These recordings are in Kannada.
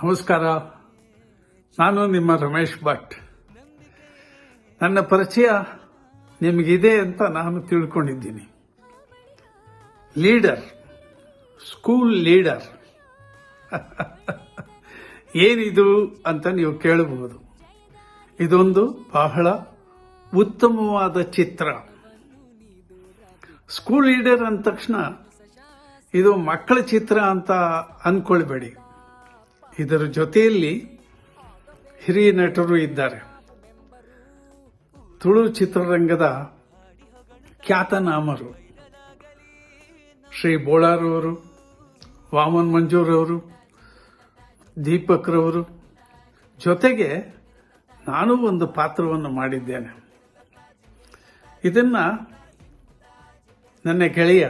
ನಮಸ್ಕಾರ. ನಾನು ನಿಮ್ಮ ರಮೇಶ್ ಭಟ್. ನನ್ನ ಪರಿಚಯ ನಿಮಗಿದೆ ಅಂತ ನಾನು ತಿಳ್ಕೊಂಡಿದ್ದೀನಿ. ಲೀಡರ್, ಸ್ಕೂಲ್ ಲೀಡರ್ ಏನಿದು ಅಂತ ನೀವು ಕೇಳಬಹುದು. ಇದೊಂದು ಬಹಳ ಉತ್ತಮವಾದ ಚಿತ್ರ. ಸ್ಕೂಲ್ ಲೀಡರ್ ಅಂದ ತಕ್ಷಣ ಇದು ಮಕ್ಕಳ ಚಿತ್ರ ಅಂತ ಅಂದ್ಕೊಳ್ಬೇಡಿ. ಇದರ ಜೊತೆಯಲ್ಲಿ ಹಿರಿಯ ನಟರು ಇದ್ದಾರೆ. ತುಳು ಚಿತ್ರರಂಗದ ಖ್ಯಾತನಾಮರು ಶ್ರೀ ಬೋಳಾರವರು, ವಾಮನ್ ಮಂಜೂರವರು, ದೀಪಕ್ರವರು, ಜೊತೆಗೆ ನಾನು ಒಂದು ಪಾತ್ರವನ್ನು ಮಾಡಿದ್ದೇನೆ. ಇದನ್ನ ನನ್ನ ಗೆಳೆಯ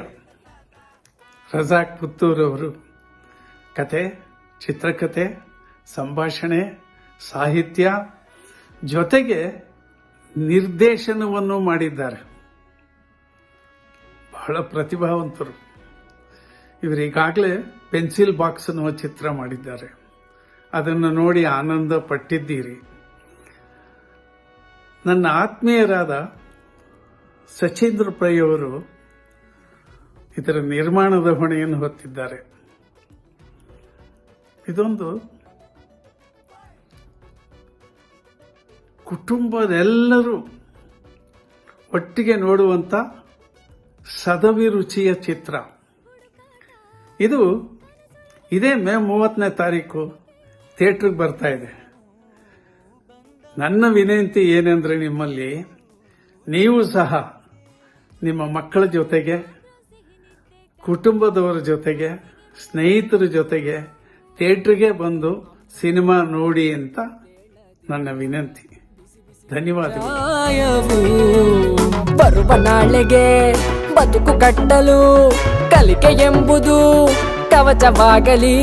ರಜಾಕ್ ಪುತ್ತೂರವರು ಕತೆ, ಚಿತ್ರಕಥೆ, ಸಂಭಾಷಣೆ, ಸಾಹಿತ್ಯ ಜೊತೆಗೆ ನಿರ್ದೇಶನವನ್ನು ಮಾಡಿದ್ದಾರೆ. ಬಹಳ ಪ್ರತಿಭಾವಂತರು. ಇವರೀಗಾಗಲೇ ಪೆನ್ಸಿಲ್ ಬಾಕ್ಸ್ ಅನ್ನುವ ಚಿತ್ರ ಮಾಡಿದ್ದಾರೆ. ಅದನ್ನು ನೋಡಿ ಆನಂದ ಪಟ್ಟಿದ್ದೀರಿ. ನನ್ನ ಆತ್ಮೀಯರಾದ ಸಚೇಂದ್ರ ಪೈ ಅವರು ಇದರ ನಿರ್ಮಾಣದ ಹೊಣೆಯನ್ನು ಹೊತ್ತಿದ್ದಾರೆ. ಇದೊಂದು ಕುಟುಂಬದೆಲ್ಲರೂ ಒಟ್ಟಿಗೆ ನೋಡುವಂತ ಸದಭಿರುಚಿಯ ಚಿತ್ರ. ಇದು ಇದೇ ಮೇ 30ನೇ ತಾರೀಕು ಥಿಯೇಟರ್ಗೆ ಬರ್ತಾ ಇದೆ. ನನ್ನ ವಿನಂತಿ ಏನೆಂದ್ರೆ, ನಿಮ್ಮಲ್ಲಿ ನೀವು ಸಹ ನಿಮ್ಮ ಮಕ್ಕಳ ಜೊತೆಗೆ, ಕುಟುಂಬದವರ ಜೊತೆಗೆ, ಸ್ನೇಹಿತರ ಜೊತೆಗೆ ಥಿಯೇಟರ್ಗೆ ಬಂದು ಸಿನಿಮಾ ನೋಡಿ ಅಂತ ನನ್ನ ವಿನಂತಿ. ಧನ್ಯವಾದಗಳು. ಬರುವ ನಾಳೆಗೆ ಬದುಕು ಕಟ್ಟಲು ಕಲಿಕೆ ಎಂಬುದು ಕವಚವಾಗಲಿ.